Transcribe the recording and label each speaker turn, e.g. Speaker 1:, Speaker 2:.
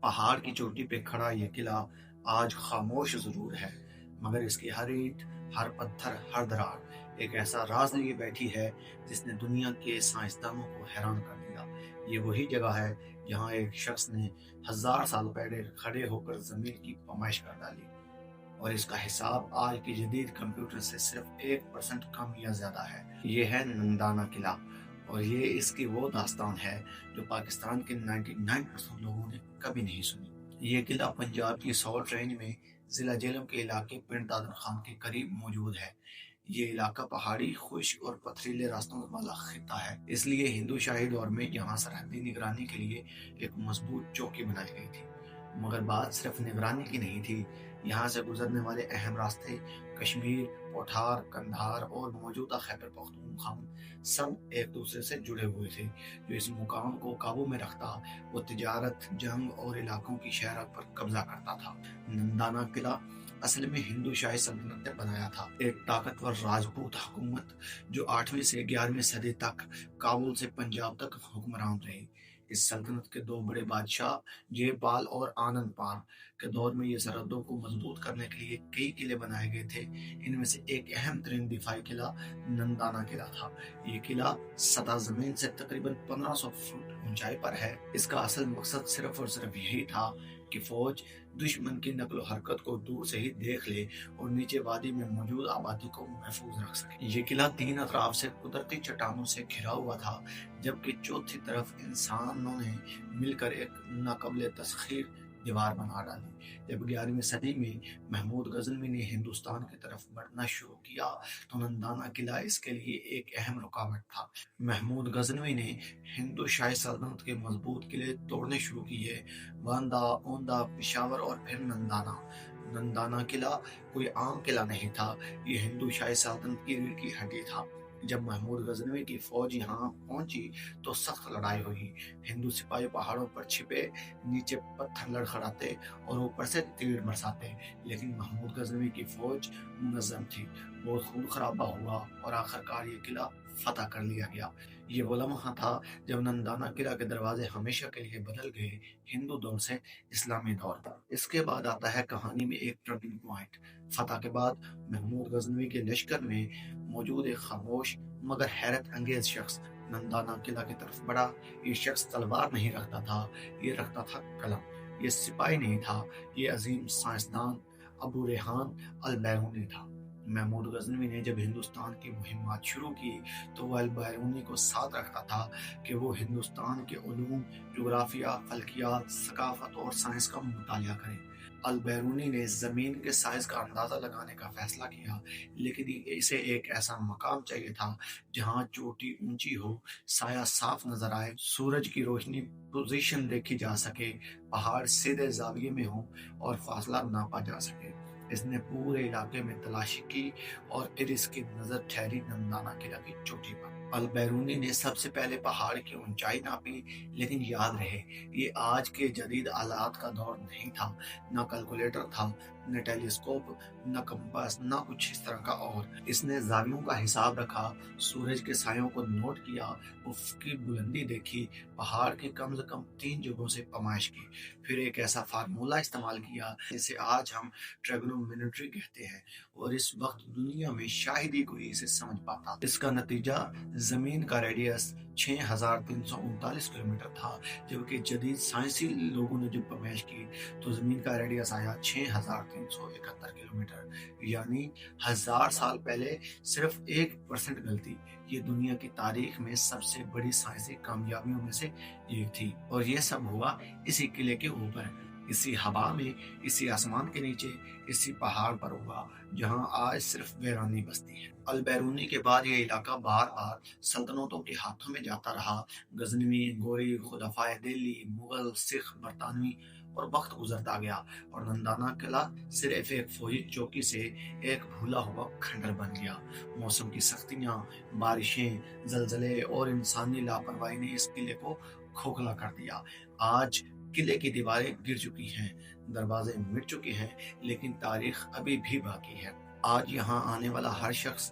Speaker 1: پہاڑ کی چوٹی پہ کھڑا یہ قلعہ آج خاموش ضرور ہے، مگر اس کی ہر اینٹ، ہر پتھر، ہر دراڑ ایک ایسا راز لیے بیٹھی ہے جس نے دنیا کے سائنسدانوں کو حیران کر دیا۔ یہ وہی جگہ ہے جہاں ایک شخص نے 1000 سال پہلے کھڑے ہو کر زمین کی پیمائش کر ڈالی، اور اس کا حساب آج کی جدید کمپیوٹر سے صرف 1% کم یا زیادہ ہے۔ یہ ہے نندانہ قلعہ، اور یہ اس کی وہ داستان ہے جو پاکستان کے 99% لوگوں نے کبھی نہیں سنی۔ یہ قلعہ پنجاب کی ساؤتھ رینج میں ضلع جہلم کے علاقے پنڈ دادن خان کے قریب موجود ہے۔ یہ علاقہ پہاڑی، خشک اور پتھریلے راستوں والا خطہ ہے، اس لیے ہندو شاہی دور میں یہاں سرحدی نگرانی کے لیے ایک مضبوط چوکی بنائی گئی تھی۔ مگر بات صرف نگرانی کی نہیں تھی، یہاں سے گزرنے والے اہم راستے کشمیر، پوٹھار، کندھار اور موجودہ خیبر پختونخوا سب ایک دوسرے سے جڑے ہوئے تھے۔ جو اس مقام کو قابو میں رکھتا، وہ تجارت، جنگ اور علاقوں کی شہرت پر قبضہ کرتا تھا۔ نندانہ قلعہ اصل میں ہندو شاہی سلطنت نے بنایا تھا، ایک طاقتور راجپوت حکومت جو 8ویں سے 11ویں صدی تک کابل سے پنجاب تک حکمران رہی۔ اس سلطنت کے دو بڑے بادشاہ جے پال اور آنند پال کے دور میں یہ سرحدوں کو مضبوط کرنے کے لیے کئی قلعے بنائے گئے تھے۔ ان میں سے ایک اہم ترین دفاعی قلعہ نندانہ قلعہ تھا۔ یہ قلعہ سطح زمین سے تقریباً 1500 فٹ اونچائی پر ہے۔ اس کا اصل مقصد صرف اور صرف یہی تھا کہ فوج دشمن کی نقل و حرکت کو دور سے ہی دیکھ لے اور نیچے وادی میں موجود آبادی کو محفوظ رکھ سکے۔ یہ قلعہ 3 اطراف سے قدرتی چٹانوں سے گھرا ہوا تھا، جبکہ چوتھی طرف انسانوں نے مل کر ایک ناقابل تسخیر دیوار بنا ڈالی۔ جب 11ویں صدی میں محمود غزنوی نے ہندوستان کی طرف بڑھنا شروع کیا تو نندانہ قلعہ اس کے لیے ایک اہم رکاوٹ تھا۔ محمود غزنوی نے ہندو شاہی سلطنت کے مضبوط قلعے توڑنے شروع کیے، باندہ، اوندا، پشاور اور پھر نندانہ۔ نندانہ قلعہ کوئی عام قلعہ نہیں تھا، یہ ہندو شاہی سلطنت کی ریڑھ کی ہڈی تھا۔ جب محمود غزنوی کی فوج یہاں پہنچی تو سخت لڑائی ہوئی۔ ہندو سپاہی پہاڑوں پر چھپے، نیچے پتھر لڑکھڑاتے اور اوپر سے تیر برساتے، لیکن محمود غزنوی کی فوج منظم تھی۔ بہت خون خرابہ ہوا اور آخرکار یہ قلعہ فتح کر لیا گیا۔ یہ وہ لمحہ تھا جب نندانہ قلعہ کے دروازے ہمیشہ کے لیے بدل گئے، ہندو دور سے اسلامی دور پر۔ اس کے بعد آتا ہے کہانی میں ایک ٹرننگ پوائنٹ۔ فتح کے بعد محمود غزنوی کے لشکر میں موجود ایک خاموش مگر حیرت انگیز شخص نندانہ قلعہ کی طرف بڑھا۔ یہ شخص تلوار نہیں رکھتا تھا، یہ رکھتا تھا قلم۔ یہ سپاہی نہیں تھا، یہ عظیم سائنسدان ابو ریحان البیرونی تھا۔ محمود غزنوی نے جب ہندوستان کی مہمات شروع کی تو وہ البیرونی کو ساتھ رکھتا تھا کہ وہ ہندوستان کے علوم، جغرافیہ، فلکیات، ثقافت اور سائنس کا مطالعہ کرے۔ البیرونی نے زمین کے سائز کا اندازہ لگانے کا فیصلہ کیا، لیکن اسے ایک ایسا مقام چاہیے تھا جہاں چوٹی اونچی ہو، سایہ صاف نظر آئے، سورج کی روشنی پوزیشن دیکھی جا سکے، پہاڑ سیدھے زاویے میں ہوں اور فاصلہ ناپا جا سکے۔ اس نے پورے علاقے میں تلاشی کی اور پھر اس کی نظر ٹھہری نندانہ قلعہ کی چوٹی پر۔ البیرونی نے سب سے پہلے پہاڑ کی اونچائی ناپی، لیکن یاد رہے یہ آج کے جدید آلات کا دور نہیں تھا۔ نہ کیلکولیٹر تھا، نہ ٹیلیسکوپ، نہ کمپاس، نہ کچھ اس طرح کا اور۔ اس نے زاویوں کا حساب رکھا، سورج کے سایوں کو نوٹ کیا، افق کی بلندی دیکھی، پہاڑ کی کم سے کم 3 جگہوں سے پیمائش کی، پھر ایک ایسا فارمولہ استعمال کیا جسے آج ہم ٹریگنومیٹری کہتے ہیں، اور اس وقت دنیا میں شاید ہی کوئی اسے سمجھ پاتا۔ اس کا نتیجہ زمین کا ریڈیس 6339 کلومیٹر تھا، جبکہ جدید سائنسی لوگوں نے جب پیمائش کی تو زمین کا ریڈیس آیا 6371 کلومیٹر، یعنی 1000 سال پہلے صرف 1% غلطی۔ یہ دنیا کی تاریخ میں سب سے بڑی سائنسی کامیابیوں میں سے ایک تھی، اور یہ سب ہوا اسی قلعے کے اوپر، اسی ہوا میں، اسی آسمان کے نیچے، اسی پہاڑ پر ہوا جہاں آج صرف ویرانی بستی ہے۔ البیرونی کے بعد یہ علاقہ بار بار سلطنتوں کے ہاتھوں میں جاتا رہا۔ غزنوی، غوری، خلفائے دہلی، مغل، سکھ، برطانوی، اور وقت گزرتا گیا اور نندانہ قلعہ صرف ایک فوجی چوکی سے ایک بھولا ہوا کھنڈر بن گیا۔ موسم کی سختیاں، بارشیں، زلزلے اور انسانی لاپرواہی نے اس قلعے کو کھوکھلا کر دیا۔ آج قلعے کی دیواریں گر چکی ہیں، دروازے مٹ چکے ہیں، لیکن تاریخ ابھی بھی باقی ہے۔ آج یہاں آنے والا ہر شخص